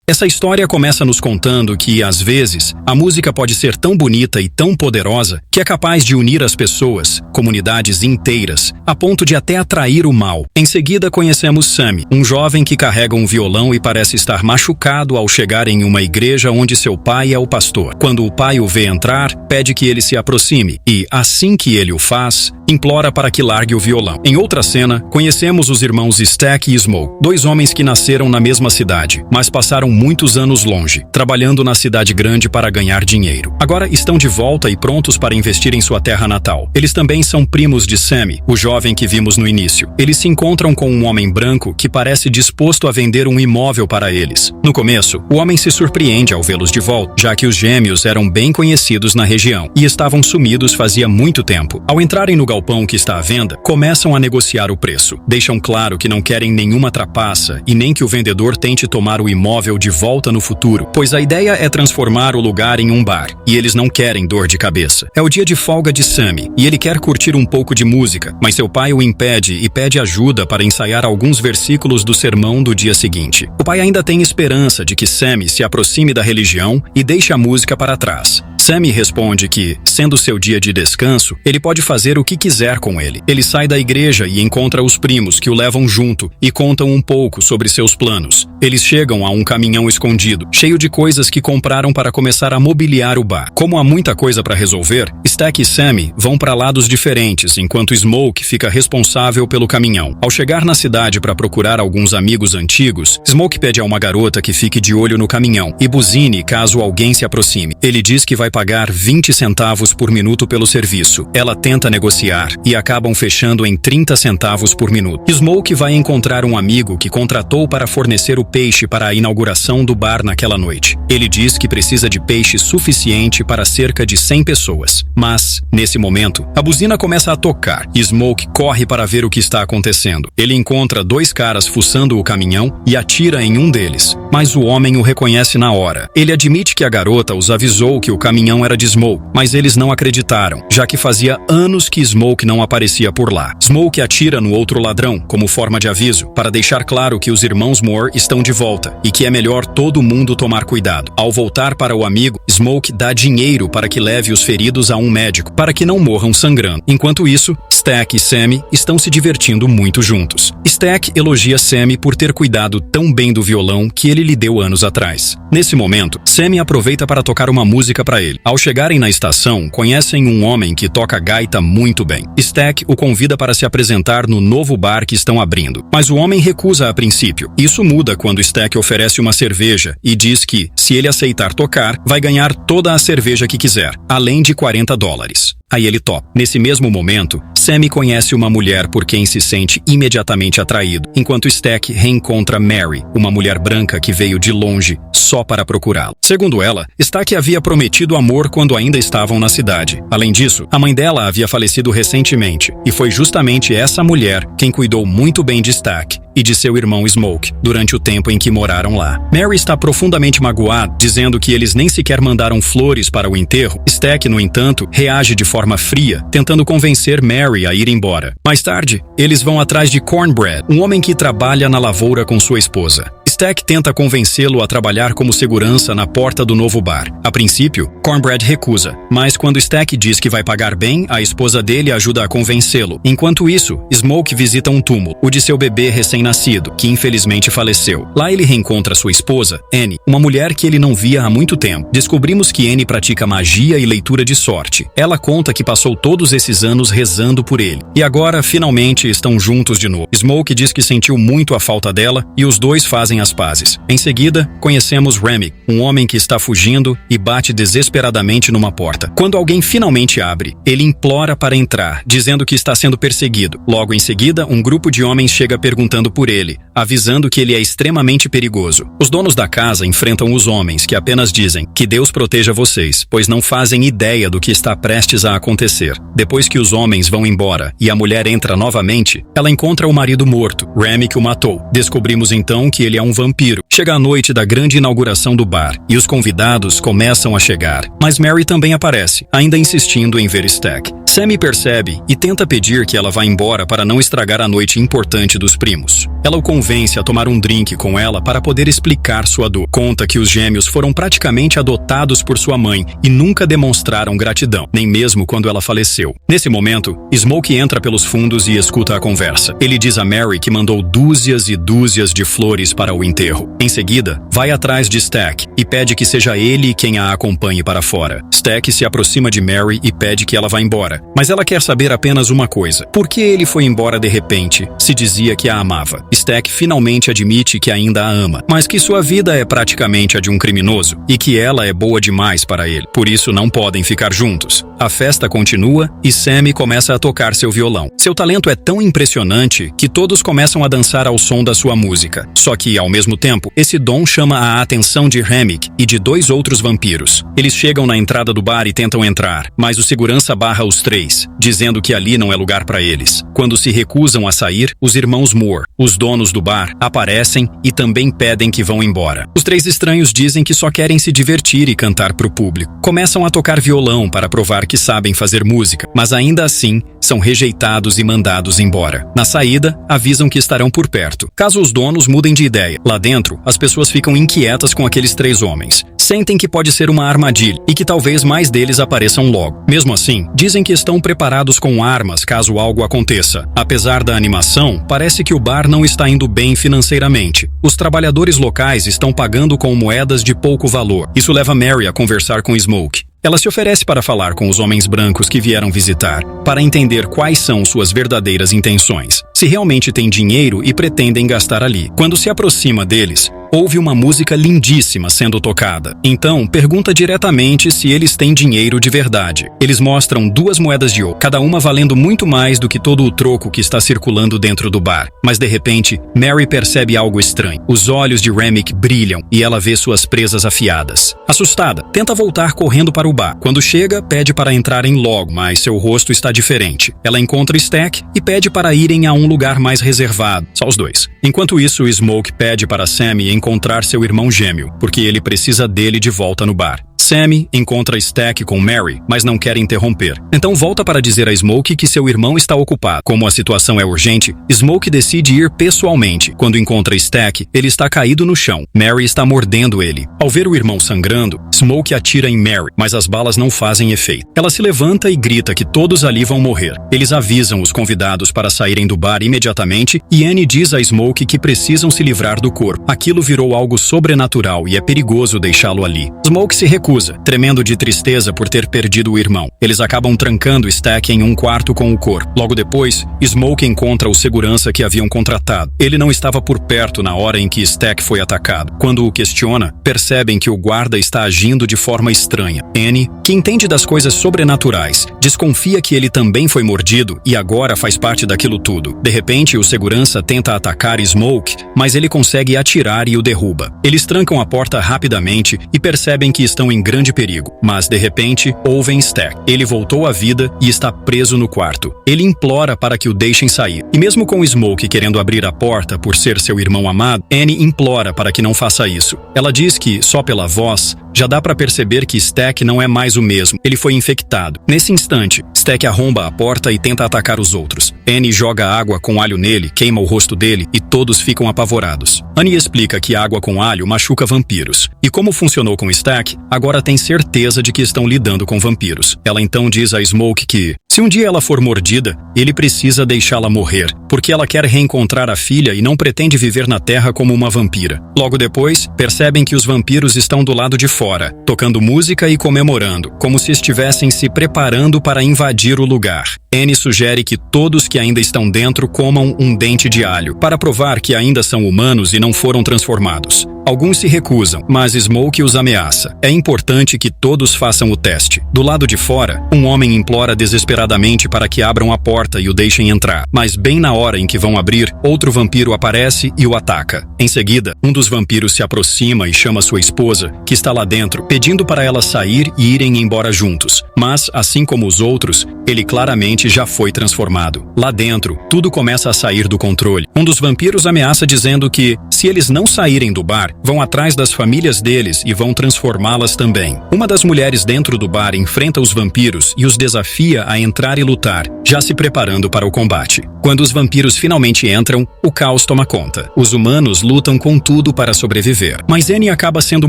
Essa história começa nos contando que, às vezes, a música pode ser tão bonita e tão poderosa que é capaz de unir as pessoas, comunidades inteiras, a ponto de até atrair o mal. Em seguida, conhecemos Sammy, um jovem que carrega um violão e parece estar machucado ao chegar em uma igreja onde seu pai é o pastor. Quando o pai o vê entrar, pede que ele se aproxime e, assim que ele o faz, implora para que largue o violão. Em outra cena, conhecemos os irmãos Stack e Smoke, dois homens que nasceram na mesma cidade, mas passaram muitos anos longe, trabalhando na cidade grande para ganhar dinheiro. Agora estão de volta e prontos para investir em sua terra natal. Eles também são primos de Sammy, o jovem que vimos no início. Eles se encontram com um homem branco que parece disposto a vender um imóvel para eles. No começo, o homem se surpreende ao vê-los de volta, já que os gêmeos eram bem conhecidos na região e estavam sumidos fazia muito tempo. Ao entrarem no galpão que está à venda, começam a negociar o preço. Deixam claro que não querem nenhuma trapaça e nem que o vendedor tente tomar o imóvel de volta no futuro, pois a ideia é transformar o lugar em um bar, e eles não querem dor de cabeça. É o dia de folga de Sammy, e ele quer curtir um pouco de música, mas seu pai o impede e pede ajuda para ensaiar alguns versículos do sermão do dia seguinte. O pai ainda tem esperança de que Sammy se aproxime da religião e deixe a música para trás. Sammy responde que, sendo seu dia de descanso, ele pode fazer o que quiser com ele. Ele sai da igreja e encontra os primos que o levam junto e contam um pouco sobre seus planos. Eles chegam a um caminhão escondido, cheio de coisas que compraram para começar a mobiliar o bar. Como há muita coisa para resolver, Stack e Sammy vão para lados diferentes, enquanto Smoke fica responsável pelo caminhão. Ao chegar na cidade para procurar alguns amigos antigos, Smoke pede a uma garota que fique de olho no caminhão e buzine caso alguém se aproxime. Ele diz que vai pagar 20 centavos por minuto pelo serviço. Ela tenta negociar e acabam fechando em 30 centavos por minuto. Smoke vai encontrar um amigo que contratou para fornecer o peixe para a inauguração do bar naquela noite. Ele diz que precisa de peixe suficiente para cerca de 100 pessoas. Mas, nesse momento, a buzina começa a tocar e Smoke corre para ver o que está acontecendo. Ele encontra dois caras fuçando o caminhão e atira em um deles, mas o homem o reconhece na hora. Ele admite que a garota os avisou que o caminhão era de Smoke, mas eles não acreditaram, já que fazia anos que Smoke não aparecia por lá. Smoke atira no outro ladrão, como forma de aviso, para deixar claro que os irmãos Moore estão de volta e que é melhor todo mundo tomar cuidado. Ao voltar para o amigo, Smoke dá dinheiro para que leve os feridos a um médico, para que não morram sangrando. Enquanto isso, Stack e Sammy estão se divertindo muito juntos. Stack elogia Sammy por ter cuidado tão bem do violão que ele lhe deu anos atrás. Nesse momento, Sammy aproveita para tocar uma música para ele. Ao chegarem na estação, conhecem um homem que toca gaita muito bem. Stack o convida para se apresentar no novo bar que estão abrindo, mas o homem recusa a princípio. Isso muda quando Stack oferece uma cerveja e diz que, se ele aceitar tocar, vai ganhar toda a cerveja que quiser, além de $40. Aí ele topa. Nesse mesmo momento, Sammy conhece uma mulher por quem se sente imediatamente atraído, enquanto Stack reencontra Mary, uma mulher branca que veio de longe só para procurá-lo. Segundo ela, Stack havia prometido amor quando ainda estavam na cidade. Além disso, a mãe dela havia falecido recentemente, e foi justamente essa mulher quem cuidou muito bem de Stack e de seu irmão Smoke durante o tempo em que moraram lá. Mary está profundamente magoada, dizendo que eles nem sequer mandaram flores para o enterro. Stack, no entanto, reage de forma fria, tentando convencer Mary a ir embora. Mais tarde, eles vão atrás de Cornbread, um homem que trabalha na lavoura com sua esposa. Stack tenta convencê-lo a trabalhar como segurança na porta do novo bar. A princípio, Cornbread recusa, mas quando Stack diz que vai pagar bem, a esposa dele ajuda a convencê-lo. Enquanto isso, Smoke visita um túmulo, o de seu bebê recém-nascido, que infelizmente faleceu. Lá ele reencontra sua esposa, Annie, uma mulher que ele não via há muito tempo. Descobrimos que Annie pratica magia e leitura de sorte. Ela conta que passou todos esses anos rezando por ele. E agora, finalmente, estão juntos de novo. Smoke diz que sentiu muito a falta dela e os dois fazem as pazes. Em seguida, conhecemos Remy, um homem que está fugindo e bate desesperadamente numa porta. Quando alguém finalmente abre, ele implora para entrar, dizendo que está sendo perseguido. Logo em seguida, um grupo de homens chega perguntando por ele, avisando que ele é extremamente perigoso. Os donos da casa enfrentam os homens, que apenas dizem que Deus proteja vocês, pois não fazem ideia do que está prestes a acontecer. Depois que os homens vão embora e a mulher entra novamente, ela encontra o marido morto, Remy, que o matou. Descobrimos então que ele é um vampiro. Chega a noite da grande inauguração do bar e os convidados começam a chegar. Mas Mary também aparece, ainda insistindo em ver Stack. Sammy percebe e tenta pedir que ela vá embora para não estragar a noite importante dos primos. isso. Ela o convence a tomar um drink com ela para poder explicar sua dor. Conta que os gêmeos foram praticamente adotados por sua mãe e nunca demonstraram gratidão, nem mesmo quando ela faleceu. Nesse momento, Smoke entra pelos fundos e escuta a conversa. Ele diz a Mary que mandou dúzias e dúzias de flores para o enterro. Em seguida, vai atrás de Stack e pede que seja ele quem a acompanhe para fora. Stack se aproxima de Mary e pede que ela vá embora, mas ela quer saber apenas uma coisa: por que ele foi embora de repente, se dizia que a amava? Stack finalmente admite que ainda a ama, mas que sua vida é praticamente a de um criminoso e que ela é boa demais para ele, por isso não podem ficar juntos. A festa continua e Sammy começa a tocar seu violão. Seu talento é tão impressionante que todos começam a dançar ao som da sua música. Só que, ao mesmo tempo, esse dom chama a atenção de Remick e de 2 outros vampiros. Eles chegam na entrada do bar e tentam entrar, mas o segurança barra os 3, dizendo que ali não é lugar para eles. Quando se recusam a sair, os irmãos Moore, os donos do bar, aparecem e também pedem que vão embora. Os 3 estranhos dizem que só querem se divertir e cantar para o público. Começam a tocar violão para provar que sabem fazer música, mas ainda assim são rejeitados e mandados embora. Na saída, avisam que estarão por perto, caso os donos mudem de ideia. Lá dentro, as pessoas ficam inquietas com aqueles 3 homens. Sentem que pode ser uma armadilha e que talvez mais deles apareçam logo. Mesmo assim, dizem que estão preparados com armas caso algo aconteça. Apesar da animação, parece que o bar não está indo bem financeiramente. Os trabalhadores locais estão pagando com moedas de pouco valor. Isso leva Mary a conversar com Smoke. Ela se oferece para falar com os homens brancos que vieram visitar, para entender quais são suas verdadeiras intenções, se realmente têm dinheiro e pretendem gastar ali. Quando se aproxima deles, ouve uma música lindíssima sendo tocada. Então, pergunta diretamente se eles têm dinheiro de verdade. Eles mostram 2 moedas de ouro, cada uma valendo muito mais do que todo o troco que está circulando dentro do bar. Mas de repente, Mary percebe algo estranho. Os olhos de Remick brilham e ela vê suas presas afiadas. Assustada, tenta voltar correndo para o bar. Quando chega, pede para entrarem logo, mas seu rosto está diferente. Ela encontra Stack e pede para irem a um lugar mais reservado, só os 2. Enquanto isso, Smoke pede para Sammy encontrar seu irmão gêmeo, porque ele precisa dele de volta no bar. Sammy encontra Stack com Mary, mas não quer interromper. Então volta para dizer a Smoke que seu irmão está ocupado. Como a situação é urgente, Smoke decide ir pessoalmente. Quando encontra Stack, ele está caído no chão. Mary está mordendo ele. Ao ver o irmão sangrando, Smoke atira em Mary, mas as balas não fazem efeito. Ela se levanta e grita que todos ali vão morrer. Eles avisam os convidados para saírem do bar imediatamente e Annie diz a Smoke que precisam se livrar do corpo. Aquilo virou algo sobrenatural e é perigoso deixá-lo ali. Smoke se recusa, tremendo de tristeza por ter perdido o irmão. Eles acabam trancando Stack em um quarto com o corpo. Logo depois, Smoke encontra o segurança que haviam contratado. Ele não estava por perto na hora em que Stack foi atacado. Quando o questiona, percebem que o guarda está agindo de forma estranha. Annie, que entende das coisas sobrenaturais, desconfia que ele também foi mordido e agora faz parte daquilo tudo. De repente, o segurança tenta atacar Smoke, mas ele consegue atirar e o derruba. Eles trancam a porta rapidamente e percebem que estão em grande perigo, mas de repente ouvem Stack. Ele voltou à vida e está preso no quarto. Ele implora para que o deixem sair. E mesmo com Smoke querendo abrir a porta por ser seu irmão amado, Annie implora para que não faça isso. Ela diz que, só pela voz, já dá para perceber que Stack não é mais o mesmo. Ele foi infectado. Nesse instante, Stack arromba a porta e tenta atacar os outros. Annie joga água com alho nele, queima o rosto dele e todos ficam apavorados. Annie explica que água com alho machuca vampiros. E como funcionou com Stack, agora tem certeza de que estão lidando com vampiros. Ela então diz a Smoke que, se um dia ela for mordida, ele precisa deixá-la morrer, porque ela quer reencontrar a filha e não pretende viver na Terra como uma vampira. Logo depois, percebem que os vampiros estão do lado de fora, tocando música e comemorando, como se estivessem se preparando para invadir o lugar. Annie sugere que todos que ainda estão dentro comam um dente de alho, para provar que ainda são humanos e não foram transformados. Alguns se recusam, mas Smoke os ameaça. É importante que todos façam o teste. Do lado de fora, um homem implora desesperadamente para que abram a porta e o deixem entrar. Mas bem na hora em que vão abrir, outro vampiro aparece e o ataca. Em seguida, um dos vampiros se aproxima e chama sua esposa, que está lá dentro, pedindo para ela sair e irem embora juntos. Mas, assim como os outros, ele claramente já foi transformado. Lá dentro, tudo começa a sair do controle. Um dos vampiros ameaça dizendo que, se eles não saírem do bar, vão atrás das famílias deles e vão transformá-las também. Uma das mulheres dentro do bar enfrenta os vampiros e os desafia a entrar e lutar, já se preparando para o combate. Quando os vampiros finalmente entram, o caos toma conta. Os humanos lutam com tudo para sobreviver. Mas Annie acaba sendo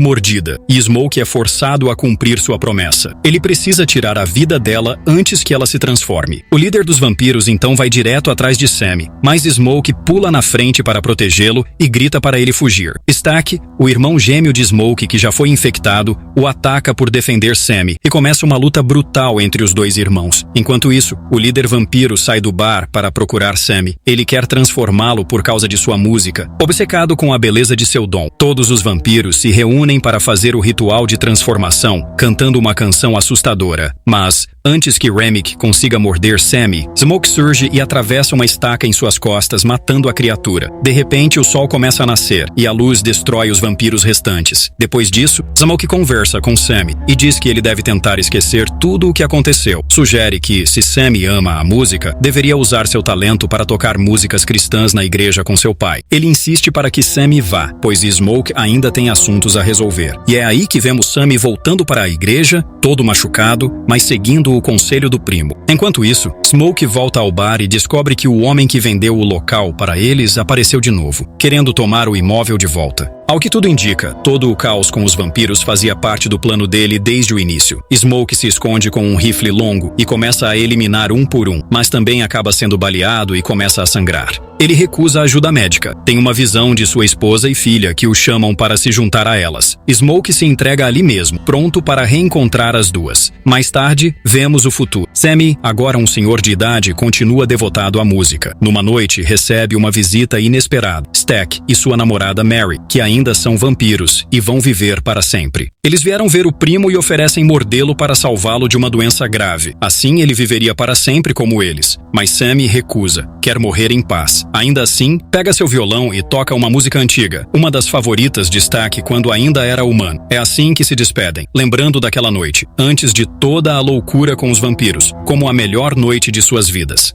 mordida, e Smoke é forçado a cumprir sua promessa. Ele precisa tirar a vida dela antes que ela se transforme. O líder dos vampiros então vai direto atrás de Sammy, mas Smoke pula na frente para protegê-lo e grita para ele fugir. Stack, o irmão gêmeo de Smoke que já foi infectado, o ataca por defender Sammy e começa uma luta brutal entre os dois irmãos. Enquanto isso, o líder vampiro sai do bar para procurar Sammy. Ele quer transformá-lo por causa de sua música. Obcecado com a beleza de seu dom, todos os vampiros se reúnem para fazer o ritual de transformação, cantando uma canção assustadora. Mas, antes que Remick consiga morder Sammy, Smoke surge e atravessa uma estaca em suas costas, matando a criatura. De repente, o sol começa a nascer e a luz destrói os vampiros restantes. Depois disso, Smoke conversa com Sammy e diz que ele deve tentar esquecer tudo o que aconteceu. Sugere que, se Sammy ama a música, deveria usar seu talento para tocar músicas cristãs na igreja com seu pai. Ele insiste para que Sammy vá, pois Smoke ainda tem assuntos a resolver. E é aí que vemos Sammy voltando para a igreja, todo machucado, mas seguindo o conselho do primo. Enquanto isso, Smoke volta ao bar e descobre que o homem que vendeu o local para eles apareceu de novo, querendo tomar o imóvel de volta. Ao que tudo indica, todo o caos com os vampiros fazia parte do plano dele desde o início. Smoke se esconde com um rifle longo e começa a eliminar um por um, mas também acaba sendo baleado e começa a sangrar. Ele recusa ajuda médica, tem uma visão de sua esposa e filha que o chamam para se juntar a elas. Smoke se entrega ali mesmo, pronto para reencontrar as duas. Mais tarde, vemos o futuro. Sammy, agora um senhor de idade, continua devotado à música. Numa noite, recebe uma visita inesperada. Stack e sua namorada Mary, que ainda são vampiros e vão viver para sempre. Eles vieram ver o primo e oferecem mordê-lo para salvá-lo de uma doença grave. Assim, ele viveria para sempre como eles. Mas Sammy recusa, quer morrer em paz. Ainda assim, pega seu violão e toca uma música antiga, uma das favoritas de Stack quando ainda era humano. É assim que se despedem, lembrando daquela noite, antes de toda a loucura com os vampiros, como a melhor noite de suas vidas.